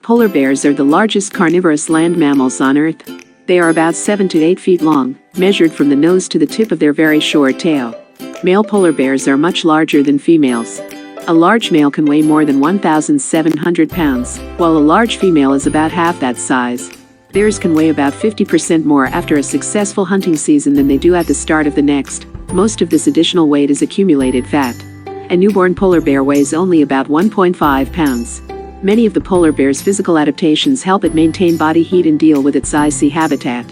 Polar bears are the largest carnivorous land mammals on Earth. They are about 7 to 8 feet long, measured from the nose to the tip of their very short tail. Male polar bears are much larger than females. A large male can weigh more than 1,700 pounds, while a large female is about half that size. Bears can weigh about 50% more after a successful hunting season than they do at the start of the next. Most of this additional weight is accumulated fat. A newborn polar bear weighs only about 1.5 pounds. Many of the polar bear's physical adaptations help it maintain body heat and deal with its icy habitat.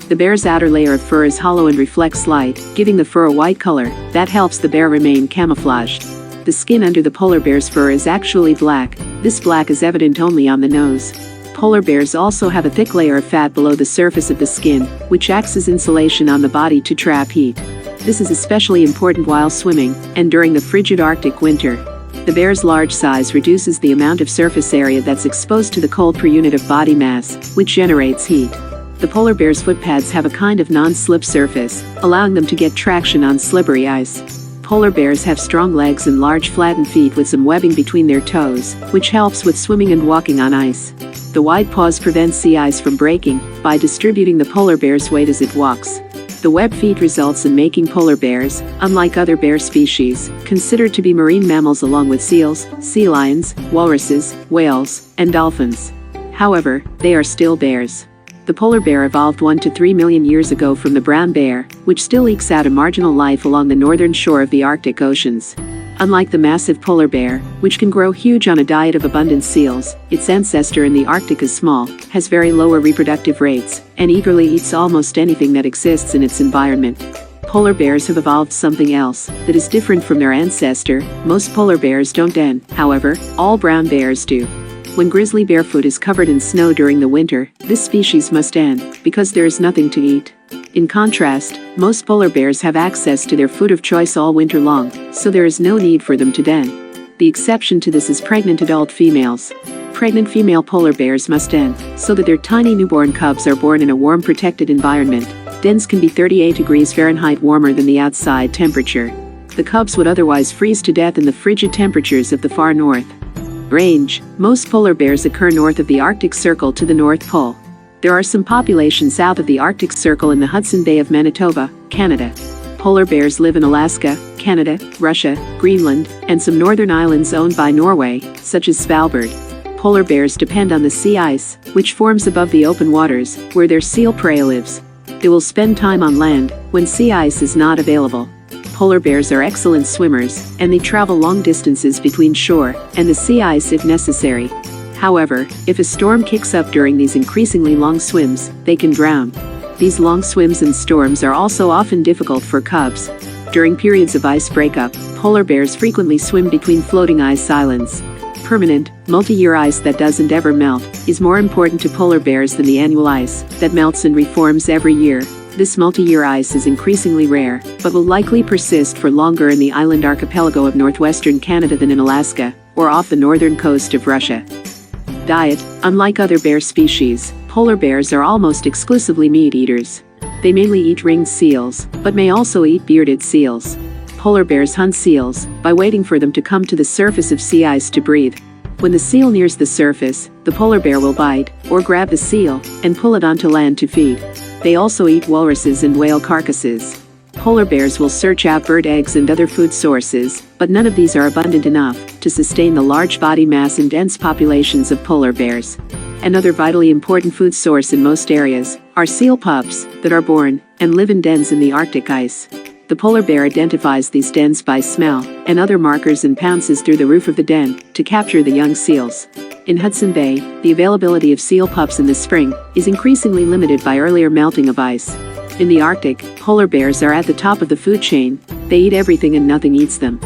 The bear's outer layer of fur is hollow and reflects light, giving the fur a white color that helps the bear remain camouflaged. The skin under the polar bear's fur is actually black. This black is evident only on the nose. Polar bears also have a thick layer of fat below the surface of the skin, which acts as insulation on the body to trap heat. This is especially important while swimming and during the frigid Arctic winter. The bear's large size reduces the amount of surface area that's exposed to the cold per unit of body mass, which generates heat. The polar bear's foot pads have a kind of non-slip surface, allowing them to get traction on slippery ice. Polar bears have strong legs and large flattened feet with some webbing between their toes, which helps with swimming and walking on ice. The wide paws prevent sea ice from breaking by distributing the polar bear's weight as it walks. The webbed feet results in making polar bears, unlike other bear species, considered to be marine mammals along with seals, sea lions, walruses, whales, and dolphins. However, they are still bears. The polar bear evolved 1 to 3 million years ago from the brown bear, which still ekes out a marginal life along the northern shore of the Arctic oceans. Unlike the massive polar bear, which can grow huge on a diet of abundant seals, its ancestor in the Arctic is small, has very lower reproductive rates, and eagerly eats almost anything that exists in its environment. Polar bears have evolved something else that is different from their ancestor. Most polar bears don't den, however, all brown bears do. When grizzly bearfoot is covered in snow during the winter, this species must end, because there is nothing to eat. In contrast, most polar bears have access to their food of choice all winter long, so there is no need for them to den. The exception to this is pregnant adult females. Pregnant female polar bears must den, so that their tiny newborn cubs are born in a warm protected environment. Dens can be 38 degrees Fahrenheit warmer than the outside temperature. The cubs would otherwise freeze to death in the frigid temperatures of the far north. Range: most polar bears occur north of the Arctic Circle to the North Pole. There are some populations south of the Arctic Circle in the Hudson Bay of Manitoba, Canada. Polar bears live in Alaska, Canada, Russia, Greenland, and some northern islands owned by Norway, such as Svalbard. Polar bears depend on the sea ice, which forms above the open waters, where their seal prey lives. They will spend time on land when sea ice is not available. Polar bears are excellent swimmers, and they travel long distances between shore and the sea ice if necessary. However, if a storm kicks up during these increasingly long swims, they can drown. These long swims and storms are also often difficult for cubs. During periods of ice breakup, polar bears frequently swim between floating ice islands. Permanent, multi-year ice that doesn't ever melt is more important to polar bears than the annual ice that melts and reforms every year. This multi-year ice is increasingly rare, but will likely persist for longer in the island archipelago of northwestern Canada than in Alaska, or off the northern coast of Russia. Diet: unlike other bear species, polar bears are almost exclusively meat eaters. They mainly eat ringed seals, but may also eat bearded seals. Polar bears hunt seals by waiting for them to come to the surface of sea ice to breathe. When the seal nears the surface, the polar bear will bite or grab the seal and pull it onto land to feed. They also eat walruses and whale carcasses. Polar bears will search out bird eggs and other food sources, but none of these are abundant enough to sustain the large body mass and dense populations of polar bears. Another vitally important food source in most areas are seal pups that are born and live in dens in the Arctic ice. The polar bear identifies these dens by smell and other markers and pounces through the roof of the den to capture the young seals. In Hudson Bay, the availability of seal pups in the spring is increasingly limited by earlier melting of ice. In the Arctic, polar bears are at the top of the food chain. They eat everything and nothing eats them.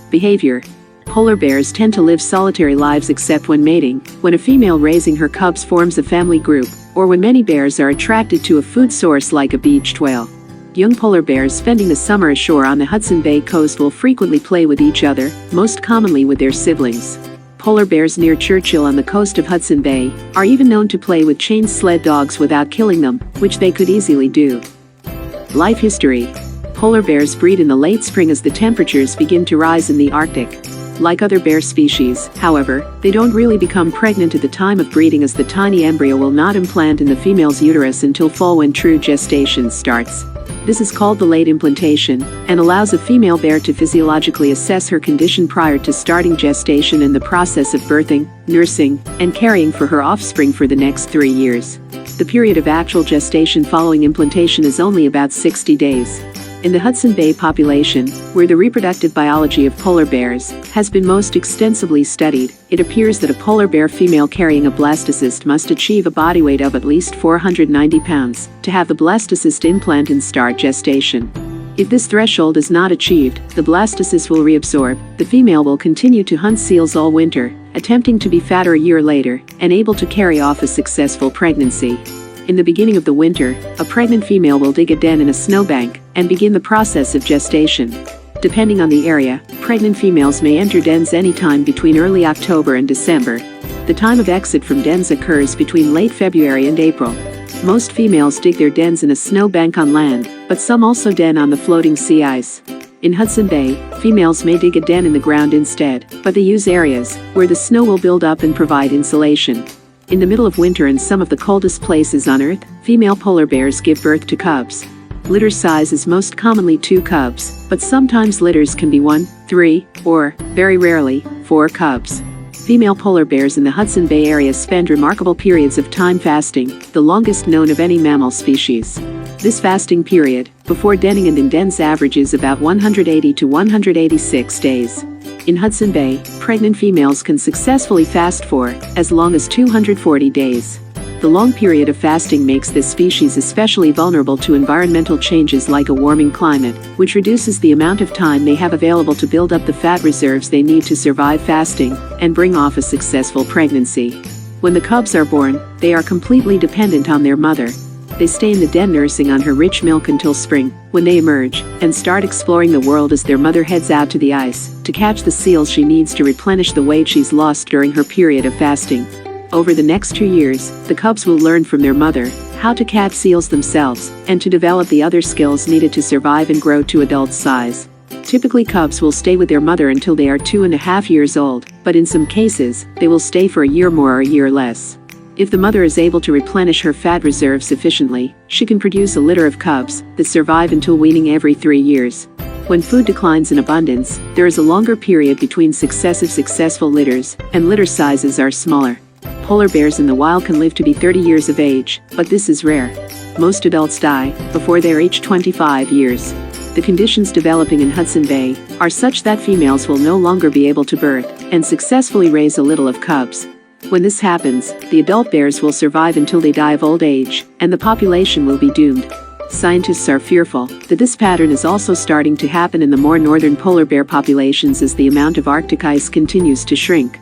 Behavior: polar bears tend to live solitary lives except when mating, when a female raising her cubs forms a family group, or when many bears are attracted to a food source like a beached whale. Young polar bears spending the summer ashore on the Hudson Bay coast will frequently play with each other, most commonly with their siblings. Polar bears near Churchill on the coast of Hudson Bay are even known to play with chained sled dogs without killing them, which they could easily do. Life history: polar bears breed in the late spring as the temperatures begin to rise in the Arctic. Like other bear species, however, they don't really become pregnant at the time of breeding, as the tiny embryo will not implant in the female's uterus until fall, when true gestation starts. This is called the late implantation, and allows a female bear to physiologically assess her condition prior to starting gestation and the process of birthing, nursing, and caring for her offspring for the next 3 years. The period of actual gestation following implantation is only about 60 days. In the Hudson Bay population, where the reproductive biology of polar bears has been most extensively studied, it appears that a polar bear female carrying a blastocyst must achieve a body weight of at least 490 pounds to have the blastocyst implant and start gestation. If this threshold is not achieved, the blastocyst will reabsorb. The female will continue to hunt seals all winter, attempting to be fatter a year later, and able to carry off a successful pregnancy. In the beginning of the winter, a pregnant female will dig a den in a snowbank and begin the process of gestation. Depending on the area, pregnant females may enter dens anytime between early October and December. The time of exit from dens occurs between late February and April. Most females dig their dens in a snowbank on land, but some also den on the floating sea ice. In Hudson Bay, females may dig a den in the ground instead, but they use areas where the snow will build up and provide insulation. In the middle of winter in some of the coldest places on Earth, female polar bears give birth to cubs. Litter size is most commonly 2 cubs, but sometimes litters can be 1, 3, or, very rarely, 4 cubs. Female polar bears in the Hudson Bay area spend remarkable periods of time fasting, the longest known of any mammal species. This fasting period, before denning and in dens, averages about 180 to 186 days. In Hudson Bay, pregnant females can successfully fast for as long as 240 days. The long period of fasting makes this species especially vulnerable to environmental changes like a warming climate, which reduces the amount of time they have available to build up the fat reserves they need to survive fasting and bring off a successful pregnancy. When the cubs are born, they are completely dependent on their mother. They stay in the den nursing on her rich milk until spring, when they emerge and start exploring the world as their mother heads out to the ice to catch the seals she needs to replenish the weight she's lost during her period of fasting. Over the next 2 years, the cubs will learn from their mother how to catch seals themselves and to develop the other skills needed to survive and grow to adult size. Typically, cubs will stay with their mother until they are 2.5 years old, but in some cases, they will stay for a year more or a year less. If the mother is able to replenish her fat reserve sufficiently, she can produce a litter of cubs that survive until weaning every 3 years. When food declines in abundance, there is a longer period between successful litters, and litter sizes are smaller. Polar bears in the wild can live to be 30 years of age, but this is rare. Most adults die before they reach 25 years. The conditions developing in Hudson Bay are such that females will no longer be able to birth and successfully raise a litter of cubs. When this happens, the adult bears will survive until they die of old age, and the population will be doomed. Scientists are fearful that this pattern is also starting to happen in the more northern polar bear populations as the amount of Arctic ice continues to shrink.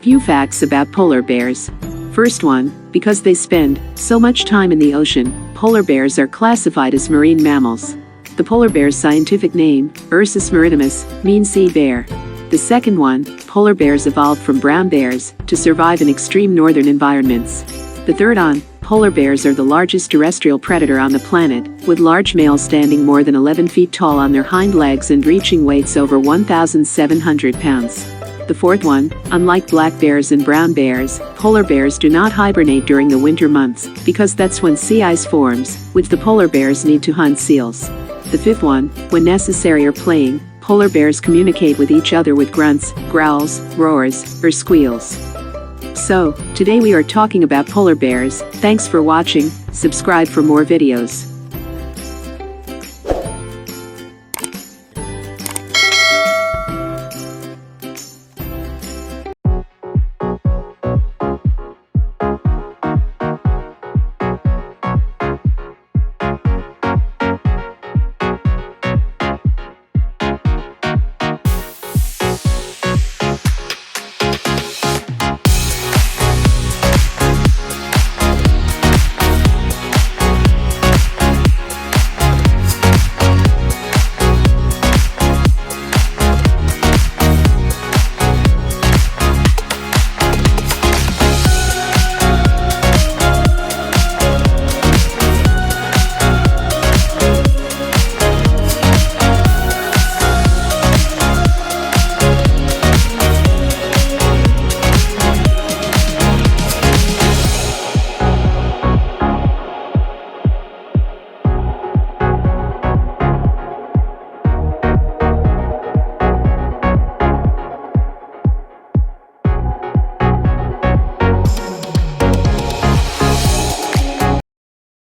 Few facts about polar bears. First one, because they spend so much time in the ocean, polar bears are classified as marine mammals. The polar bear's scientific name, Ursus maritimus, means sea bear. The second one, polar bears evolved from brown bears to survive in extreme northern environments. The third one, polar bears are the largest terrestrial predator on the planet, with large males standing more than 11 feet tall on their hind legs and reaching weights over 1,700 pounds. The fourth one, unlike black bears and brown bears, polar bears do not hibernate during the winter months, because that's when sea ice forms, which the polar bears need to hunt seals. The fifth one, when necessary or playing, polar bears communicate with each other with grunts, growls, roars, or squeals. So, today we are talking about polar bears. Thanks for watching. Subscribe for more videos.